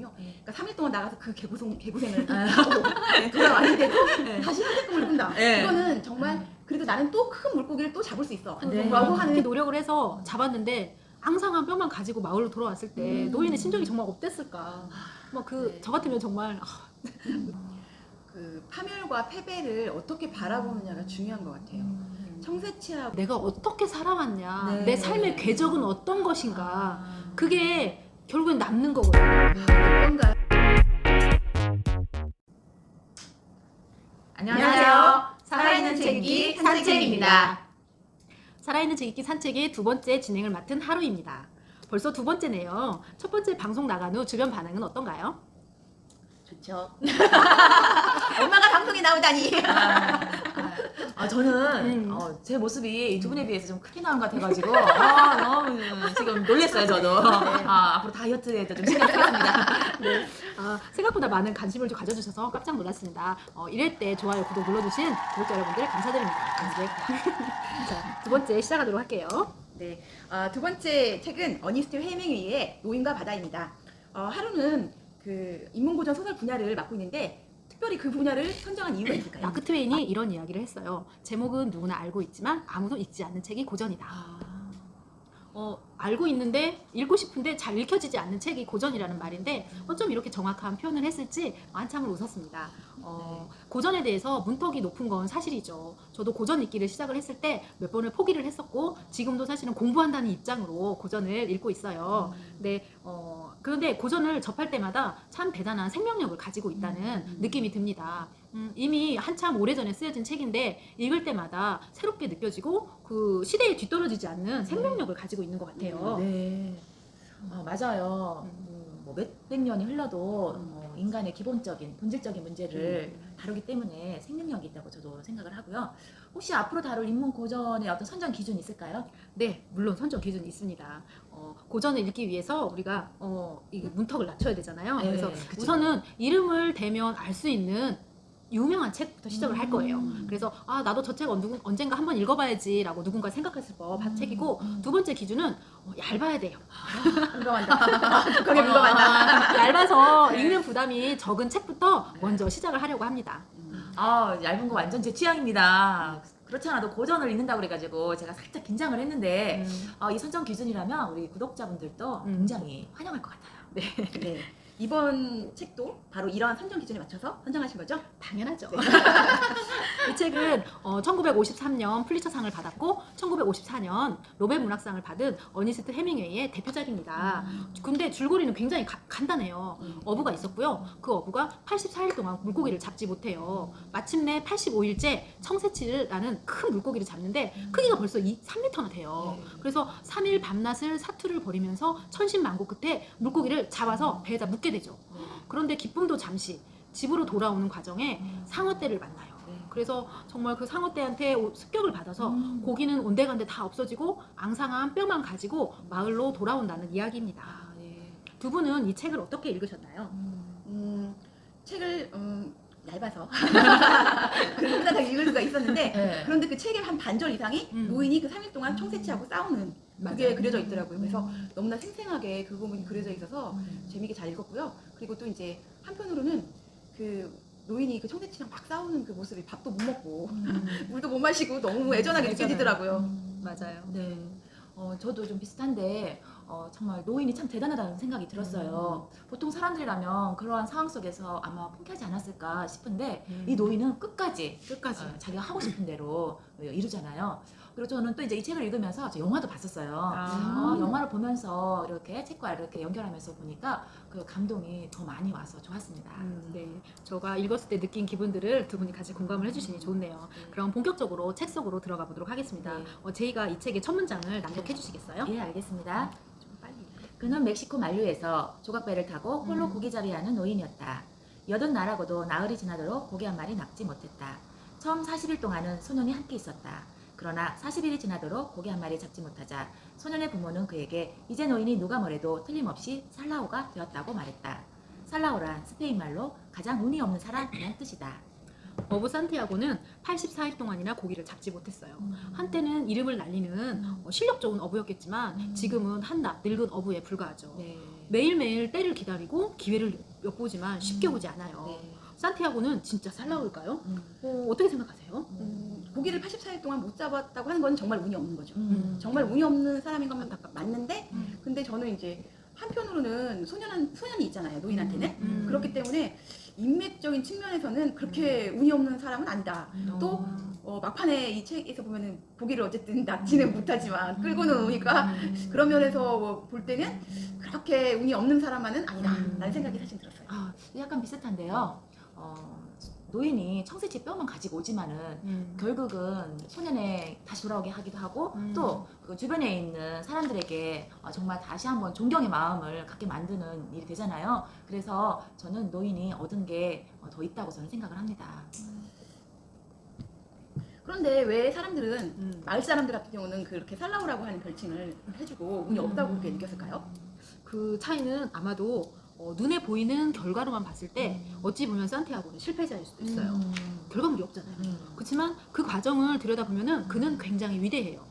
있거든요. 그러니까 3일 동안 나가서 그 개고생을 하고 돌아왔는데도 다시 현대 꿈을 꾼다. 이거는 정말 그래도 나는 또 큰 물고기를 또 잡을 수 있어. 라고 하는 그렇게 노력을 해서 잡았는데 앙상한 뼈만 가지고 마을로 돌아왔을 때 노인의 심정이 정말 어땠을까. 저 같으면 정말 그 파멸과 패배를 어떻게 바라보느냐가 중요한 것 같아요. 청새치하고 내가 어떻게 살아왔냐, 네. 내 삶의 궤적은 어떤 것인가, 그게 결국엔 남는 거거든요. 어떤가요? 안녕하세요. 살아있는 책 읽기 산책입니다. 살아있는 책 읽기 산책의 두 번째 진행을 맡은 하루입니다. 벌써 두 번째네요. 첫 번째 방송 나간 후 주변 반응은 어떤가요? 좋죠. 엄마가 방송에 나오다니. 저는 제 모습이 두 분에 비해서 좀 크게 나온 것 같아가지고 너무 지금 놀랐어요 저도. 앞으로 다이어트에도 좀 신경 쓰겠습니다. 생각보다 많은 관심을 좀 가져주셔서 깜짝 놀랐습니다. 이럴 때 좋아요, 구독 눌러주신 구독자 여러분들 감사드립니다. 자, 두 번째 시작하도록 할게요. 네, 두 번째 책은 어니스트 헤밍웨이의 노인과 바다입니다. 하루는 그 인문고전 소설 분야를 맡고 있는데 특별히 그 분야를 선정한 이유가 있을까요? 마크 트웨인이 이런 이야기를 했어요. 제목은 누구나 알고 있지만 아무도 읽지 않는 책이 고전이다. 알고 있는데 읽고 싶은데 잘 읽혀지지 않는 책이 고전이라는 말인데 어쩜 이렇게 정확한 표현을 했을지 한참을 웃었습니다. 고전에 대해서 문턱이 높은 건 사실이죠. 저도 고전 읽기를 시작을 했을 때 몇 번을 포기를 했었고 지금도 사실은 공부한다는 입장으로 고전을 읽고 있어요. 그런데 고전을 접할 때마다 참 대단한 생명력을 가지고 있다는 느낌이 듭니다. 이미 한참 오래전에 쓰여진 책인데 읽을 때마다 새롭게 느껴지고 그 시대에 뒤떨어지지 않는 생명력을 가지고 있는 것 같아요. 네, 맞아요. 뭐 몇백 년이 흘러도 인간의 기본적인 본질적인 문제를 다루기 때문에 생명력이 있다고 저도 생각을 하고요. 혹시 앞으로 다룰 인문 고전의 어떤 선정 기준이 있을까요? 네, 물론 선정 기준이 있습니다. 고전을 읽기 위해서 우리가 이 문턱을 낮춰야 되잖아요. 네, 그래서 그쵸. 우선은 이름을 대면 알 수 있는 유명한 책부터 시작을 할 거예요. 그래서 나도 저 책 언젠가 한번 읽어봐야지라고 누군가 생각했을 법한 책이고 두 번째 기준은 얇아야 돼요. 민감한다. 독하게 민감한다. 얇아서 읽는 부담이 적은 책부터 먼저 시작을 하려고 합니다. 얇은 거 완전 제 취향입니다. 그렇지 않아도 고전을 읽는다고 그래가지고 제가 살짝 긴장을 했는데 이 선정 기준이라면 우리 구독자분들도 굉장히 환영할 것 같아요. 네. 이번 책도 바로 이러한 선정 기준에 맞춰서 선정하신 거죠? 당연하죠. 이 책은 1953년 플리처상을 받았고 1954년 노벨 문학상을 받은 어니스트 헤밍웨이의 대표작입니다. 근데 줄거리는 굉장히 간단해요. 어부가 있었고요. 그 어부가 84일 동안 물고기를 잡지 못해요. 마침내 85일째 청새치라는 큰 물고기를 잡는데 크기가 벌써 3m나 돼요. 그래서 3일 밤낮을 사투를 벌이면서 천신만고 끝에 물고기를 잡아서 배에다 묻게 되죠. 그런데 기쁨도 잠시, 집으로 돌아오는 과정에 상어떼를 만나요. 그래서 정말 그 상어떼한테 습격을 받아서 고기는 온데간데 다 없어지고 앙상한 뼈만 가지고 마을로 돌아온다는 이야기입니다. 두 분은 이 책을 어떻게 읽으셨나요? 책을 얇아서 그보다 더 읽을 수가 있었는데 그런데 그 책의 한 반절 이상이 노인이 그 3일 동안 청새치하고 싸우는 그게 그려져 있더라고요. 그래서 너무나 생생하게 그 부분이 그려져 있어서 재미있게 잘 읽었고요. 그리고 또 이제 한편으로는 그 노인이 그 청새치랑 막 싸우는 그 모습이 밥도 못 먹고 물도 못 마시고 너무 애절하게 느껴지더라고요. 맞아요. 네. 저도 좀 비슷한데 정말 노인이 참 대단하다는 생각이 들었어요. 보통 사람들이라면 그러한 상황 속에서 아마 포기하지 않았을까 싶은데 이 노인은 끝까지 자기가 하고 싶은 대로 이루잖아요. 그리고 저는 또 이제 이 책을 읽으면서 저 영화도 봤었어요. 영화를 보면서 이렇게 책과 이렇게 연결하면서 보니까 그 감동이 더 많이 와서 좋았습니다. 네, 제가 읽었을 때 느낀 기분들을 두 분이 같이 공감을 해주시니 좋네요. 그럼 본격적으로 책 속으로 들어가 보도록 하겠습니다. 제이가 이 책의 첫 문장을 낭독해 주시겠어요? 예, 알겠습니다. 좀 빨리. 그는 멕시코 만류에서 조각배를 타고 홀로 고기잡이를 하는 노인이었다. 여든 나라고도 나흘이 지나도록 고기 한 마리 납지 못했다. 처음 40일 동안은 소년이 함께 있었다. 그러나 40일이 지나도록 고기 한 마리 잡지 못하자 소년의 부모는 그에게 이제 노인이 누가 뭐래도 틀림없이 살라오가 되었다고 말했다. 살라오란 스페인 말로 가장 운이 없는 사람이란 뜻이다. 어부 산티아고는 84일 동안이나 고기를 잡지 못했어요. 한때는 이름을 날리는 실력 좋은 어부였겠지만 지금은 한낱 늙은 어부에 불과하죠. 매일매일 때를 기다리고 기회를 엿보지만 쉽게 오지 않아요. 네. 산티아고는 진짜 살 나올까요? 음. 어떻게 생각하세요? 고기를 84일 동안 못 잡았다고 하는 건 정말 운이 없는 거죠. 음. 정말 운이 없는 사람인 건 맞는데, 음. 근데 저는 이제 한편으로는 소년이 있잖아요, 노인한테는. 음. 그렇기 때문에 인맥적인 측면에서는 그렇게 운이 없는 사람은 아니다. 또 어. 막판에 이 책에서 보면은 고기를 어쨌든 낚지는 못하지만 끌고는 오니까 그런 면에서 볼 때는 그렇게 운이 없는 사람만은 아니다 라는 생각이 사실 들었어요. 아, 약간 비슷한데요. 노인이 청새치 뼈만 가지고 오지만은 결국은 소년에 다시 돌아오게 하기도 하고 또 그 주변에 있는 사람들에게 정말 다시 한번 존경의 마음을 갖게 만드는 일이 되잖아요. 그래서 저는 노인이 얻은 게 더 있다고 저는 생각을 합니다. 그런데 왜 사람들은 마을 사람들 같은 경우는 그렇게 살라우라고 하는 별칭을 해주고 운이 없다고 그렇게 느꼈을까요? 그 차이는 아마도 눈에 보이는 결과로만 봤을 때 어찌 보면 산티아고는 실패자일 수도 있어요. 결과물이 없잖아요. 그렇지만 그 과정을 들여다보면은 그는 굉장히 위대해요.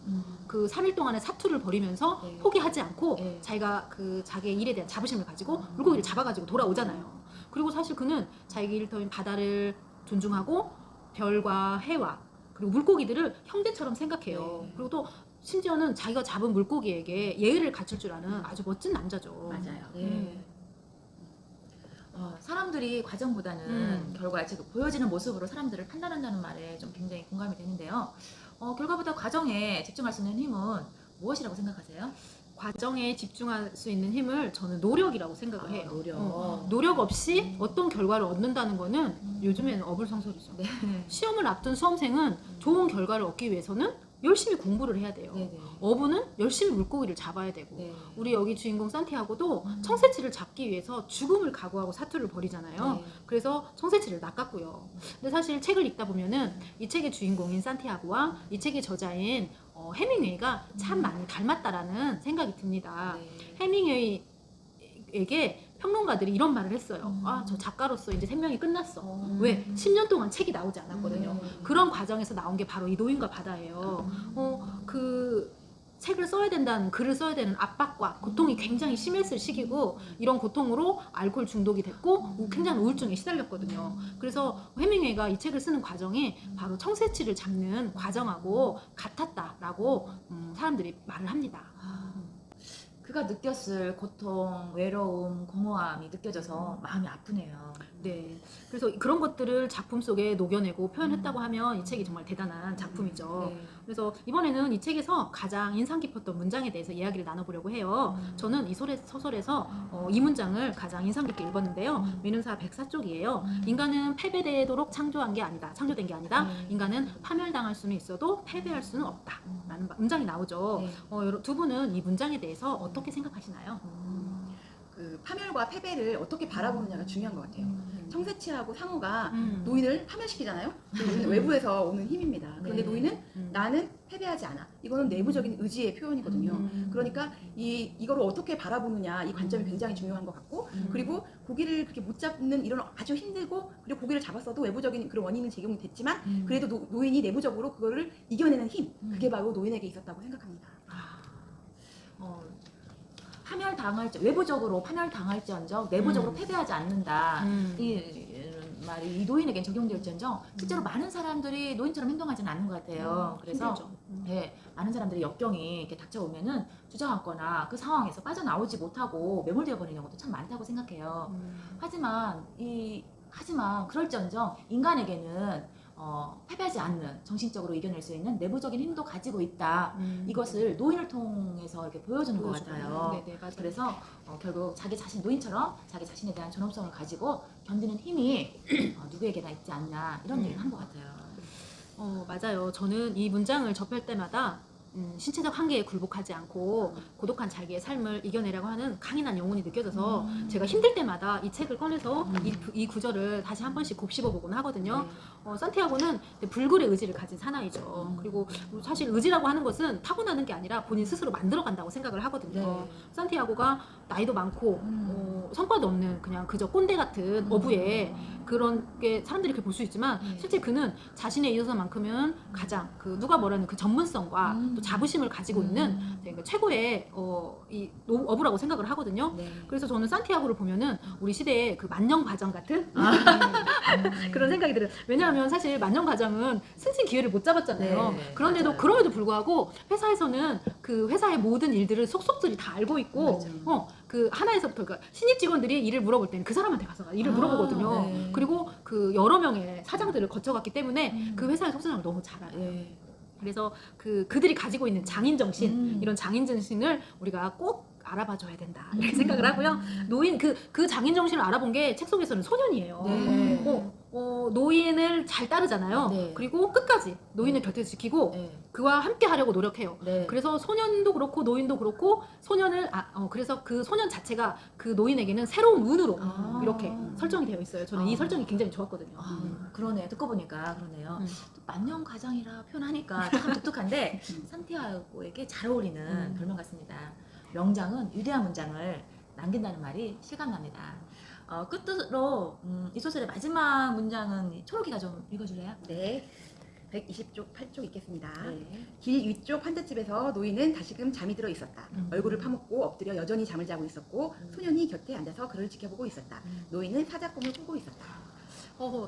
그 3일 동안의 사투를 벌이면서 네. 포기하지 않고 네. 자기가 그 자기의 일에 대한 자부심을 가지고 물고기를 잡아가지고 돌아오잖아요. 그리고 사실 그는 자기 일터인 바다를 존중하고 별과 해와 그리고 물고기들을 형제처럼 생각해요. 네. 그리고 또 심지어는 자기가 잡은 물고기에게 예의를 갖출 줄 아는 아주 멋진 남자죠. 맞아요. 네. 사람들이 과정보다는 결과에 즉 보여지는 모습으로 사람들을 판단한다는 말에 좀 굉장히 공감이 되는데요. 결과보다 과정에 집중할 수 있는 힘은 무엇이라고 생각하세요? 과정에 집중할 수 있는 힘을 저는 노력이라고 생각을 해요. 노력. 노력 없이 어떤 결과를 얻는다는 거는 요즘에는 어불성설이죠. 네. 시험을 앞둔 수험생은 좋은 결과를 얻기 위해서는 열심히 공부를 해야 돼요. 네네. 어부는 열심히 물고기를 잡아야 되고 네. 우리 여기 주인공 산티아고도 청새치를 잡기 위해서 죽음을 각오하고 사투를 벌이잖아요. 네. 그래서 청새치를 낚았고요. 근데 사실 책을 읽다 보면은 이 책의 주인공인 산티아고와 이 책의 저자인 해밍웨이가 참 많이 닮았다라는 생각이 듭니다. 네. 해밍웨이에게 평론가들이 이런 말을 했어요. 아, 저 작가로서 이제 생명이 끝났어. 왜? 10년 동안 책이 나오지 않았거든요. 그런 과정에서 나온 게 바로 이 노인과 바다예요. 그 책을 써야 된다는, 글을 써야 되는 압박과 고통이 굉장히 심했을 시기고 이런 고통으로 알코올 중독이 됐고 굉장히 우울증에 시달렸거든요. 그래서 해밍웨이가 이 책을 쓰는 과정이 바로 청새치를 잡는 과정하고 같았다라고 사람들이 말을 합니다. 그가 느꼈을 고통, 외로움, 공허함이 느껴져서 마음이 아프네요. 네. 그래서 그런 것들을 작품 속에 녹여내고 표현했다고 하면 이 책이 정말 대단한 작품이죠. 네. 그래서 이번에는 이 책에서 가장 인상 깊었던 문장에 대해서 이야기를 나눠보려고 해요. 저는 이 소설에서 이 문장을 가장 인상 깊게 읽었는데요. 민음사 104쪽이에요. 인간은 패배되도록 창조된 게 아니다. 인간은 파멸당할 수는 있어도 패배할 수는 없다. 라는 문장이 나오죠. 네. 두 분은 이 문장에 대해서 어떻게 생각하시나요? 그 파멸과 패배를 어떻게 바라보느냐가 중요한 것 같아요. 청새치하고 상어가 음. 노인을 파멸시키잖아요. 노인은 외부에서 오는 힘입니다. 그런데 네. 노인은 나는 패배하지 않아. 이거는 내부적인 의지의 표현이거든요. 그러니까 이거를 어떻게 바라보느냐 이 관점이 굉장히 중요한 것 같고 그리고 고기를 그렇게 못 잡는 이런 아주 힘들고 그리고 고기를 잡았어도 외부적인 그런 원인은 제공이 됐지만 그래도 노인이 내부적으로 그거를 이겨내는 힘 그게 바로 노인에게 있었다고 생각합니다. 외부적으로 파멸당할지언정 내부적으로 패배하지 않는다. 이 말이 이 노인에겐 적용될지언정 실제로 많은 사람들이 노인처럼 행동하지는 않는 것 같아요. 그래서 힘들죠. 네, 많은 사람들이 역경이 이렇게 닥쳐오면은 주저앉거나 그 상황에서 빠져나오지 못하고 매몰되어 버리는 경우도 참 많다고 생각해요. 하지만 그럴지언정 인간에게는 패배하지 않는 정신적으로 이겨낼 수 있는 내부적인 힘도 가지고 있다. 이것을 노인을 통해서 이렇게 보여주는 것 같아요. 네네, 맞아요. 그래서 결국 자기 자신 노인처럼 자기 자신에 대한 존엄성을 가지고 견디는 힘이 누구에게나 있지 않나 이런 얘기를 한 것 같아요. 맞아요. 저는 이 문장을 접할 때마다 신체적 한계에 굴복하지 않고 고독한 자기의 삶을 이겨내려고 하는 강인한 영혼이 느껴져서 제가 힘들 때마다 이 책을 꺼내서 이 구절을 다시 한 번씩 곱씹어보곤 하거든요. 산티아고는 불굴의 의지를 가진 사나이죠. 그리고 사실 의지라고 하는 것은 타고나는 게 아니라 본인 스스로 만들어간다고 생각을 하거든요. 네. 산티아고가 나이도 많고 성과도 없는 그냥 그저 꼰대 같은 어부에 그런 게 사람들이 그렇게 볼 수 있지만 실제 그는 자신에 있어서만큼은 가장 그 누가 뭐라는 그 전문성과 또 자부심을 가지고 있는 되게 최고의 이 어부라고 생각을 하거든요. 네. 그래서 저는 산티아고를 보면은 우리 시대의 그 만년과장 같은 그런 생각이 들어요. 왜냐하면 사실 만년과장은 승진 기회를 못 잡았잖아요. 네, 그런데도 맞아요. 그럼에도 불구하고 회사에서는 그 회사의 모든 일들을 속속들이 다 알고 있고 그 하나에서부터 그러니까 신입 직원들이 일을 물어볼 때는 그 사람한테 가서 일을 물어보거든요. 네. 그리고 그 여러 명의 사장들을 거쳐갔기 때문에 그 회사의 속사정을 너무 잘 알아요. 네. 그래서 그들이 가지고 있는 장인 정신 음. 이런 장인 정신을 우리가 꼭 알아봐줘야 된다 이렇게 생각을 하고요. 노인 그 장인 정신을 알아본 게 책 속에서는 소년이에요. 네. 노인을 잘 따르잖아요. 네. 그리고 끝까지 노인을 곁에 지키고 네. 그와 함께 하려고 노력해요. 네. 그래서 소년도 그렇고 노인도 그렇고 소년을 그래서 그 소년 자체가 그 노인에게는 새로운 운으로 아. 이렇게 설정이 되어 있어요. 저는 이 설정이 굉장히 좋았거든요. 그러네요. 듣고 보니까 그러네요. 음. 또 만년 과장이라 표현하니까 참 독특한데 산티아고에게 잘 어울리는 별명 같습니다. 명장은 위대한 문장을 남긴다는 말이 실감납니다. 끝으로 이 소설의 마지막 문장은 초록이가 좀 읽어줄래요? 네. 120쪽 8쪽 읽겠습니다. 네. 길 위쪽 환자집에서 노인은 다시금 잠이 들어 있었다. 음. 얼굴을 파묻고 엎드려 여전히 잠을 자고 있었고 소년이 곁에 앉아서 그를 지켜보고 있었다. 노인은 사자꿈을 꾸고 있었다.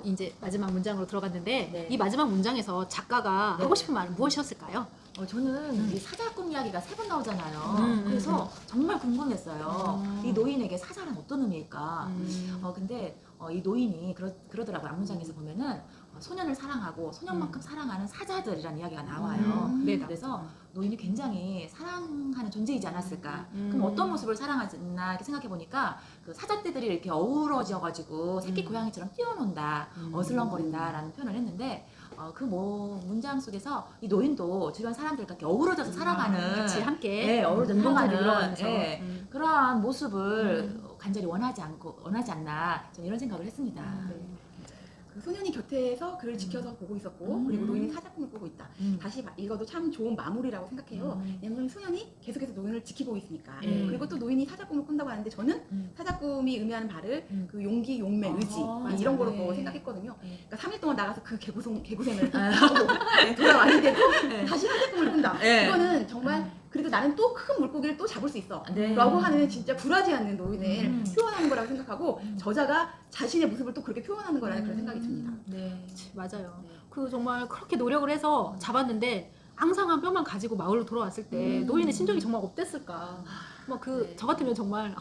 이제 마지막 문장으로 들어갔는데 네. 이 마지막 문장에서 작가가 네. 하고 싶은 말은 무엇이었을까요? 저는 이 사자꿈 이야기가 3번 나오잖아요. 음, 그래서 정말 궁금했어요. 이 노인에게 사자란 어떤 의미일까? 음. 근데 이 노인이 그러더라고요. 앞문장에서 보면은 소년을 사랑하고 소년만큼 사랑하는 사자들이라는 이야기가 나와요. 네, 그래서 노인이 굉장히 사랑하는 존재이지 않았을까. 음. 그럼 어떤 모습을 사랑하나 이렇게 생각해 보니까 그 사자떼들이 이렇게 어우러져가지고 새끼 고양이처럼 뛰어논다, 어슬렁거린다라는 표현을 했는데 문장 속에서 이 노인도 주변 사람들과 이렇게 어우러져서 살아가는 같이 함께 네, 어우러져 운동하는 살아가는 이루어가면서 네, 그러한 모습을 간절히 원하지 않나 저는 이런 생각을 했습니다. 그 소년이 곁에서 그를 지켜서 보고 있었고 그리고 노인이 사자꿈을 꾸고 있다. 다시 읽어도 참 좋은 마무리라고 생각해요. 왜냐면 소년이 계속해서 노인을 지키고 있으니까. 그리고 또 노인이 사자꿈을 꾼다고 하는데 저는 사자꿈이 의미하는 바를 그 용기, 용맹, 의지 이런 맞아요. 거로 네. 생각했거든요. 네. 그러니까 3일 동안 나가서 그 개고생을 하고 돌아왔는데도 다시 사자꿈을 꾼다. 네. 이거는 정말 그래도 나는 또 큰 물고기를 또 잡을 수 있어. 네. 라고 하는 진짜 굴하지 않는 노인을 표현하는 거라고 생각하고 음. 저자가 자신의 모습을 또 그렇게 표현하는 거라는 그런 생각이 듭니다. 네. 맞아요. 네. 그 정말 그렇게 노력을 해서 잡았는데 앙상한 뼈만 가지고 마을로 돌아왔을 때 노인의 심정이 정말 어땠을까. 네. 저 같으면 정말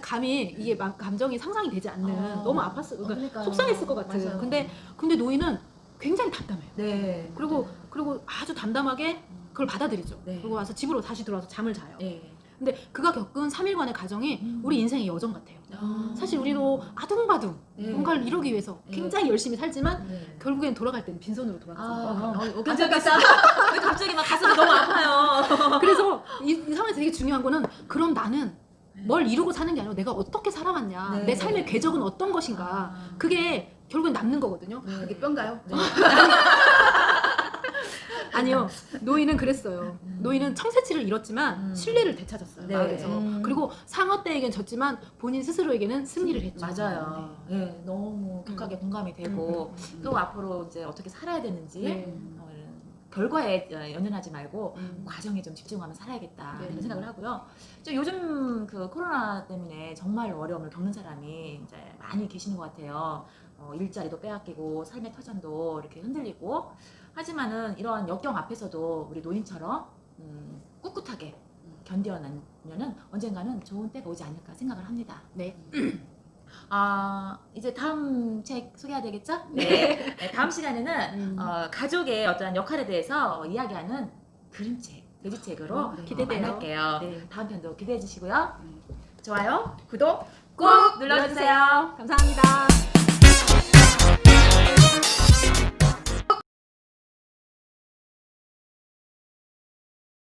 감히 이게 감정이 상상이 되지 않는 너무 아팠을 그러니까 그러니까요. 속상했을 것 같은. 맞아요. 근데 노인은 굉장히 담담해요. 네. 그리고 아주 담담하게 그걸 받아들이죠. 네. 그리고 와서 집으로 다시 들어와서 잠을 자요. 네. 근데 그가 겪은 3일간의 가정이 우리 인생의 여정 같아요. 사실 우리도 아둥바둥 네. 뭔가를 이루기 위해서 네. 굉장히 열심히 살지만 네. 결국엔 돌아갈 때는 빈손으로 돌아가요. 괜찮겠다. 왜 갑자기 막 가슴이 너무 아파요. 그래서 이 상황에서 되게 중요한 거는 그럼 나는 뭘 이루고 사는 게 아니라 내가 어떻게 살아왔냐, 네. 내 삶의 궤적은 어떤 것인가, 그게 결국엔 남는 거거든요. 이게 뼈인가요? 네. 아니요, 노인은 그랬어요. 노인은 청새치를 잃었지만 신뢰를 되찾았어요. 네. 마을에서. 그리고 상어떼에겐 졌지만 본인 스스로에게는 승리를 했죠. 맞아요. 네. 너무 격하게 공감이 되고 또 앞으로 이제 어떻게 살아야 되는지 네. 결과에 연연하지 말고 과정에 좀 집중하면 살아야겠다 네. 이런 생각을 하고요. 요즘 그 코로나 때문에 정말 어려움을 겪는 사람이 이제 많이 계시는 것 같아요. 일자리도 빼앗기고 삶의 터전도 이렇게 흔들리고 하지만은 이런 역경 앞에서도 우리 노인처럼 꿋꿋하게 견뎌내면은 언젠가는 좋은 때가 오지 않을까 생각을 합니다. 네. 이제 다음 책 소개해야 되겠죠? 네. 다음 시간에는 가족의 어떤 역할에 대해서 이야기하는 그림책, 돼지책으로 네. 기대돼요. 만날게요. 네. 다음 편도 기대해 주시고요. 좋아요 구독 꼭 눌러주세요. 감사합니다.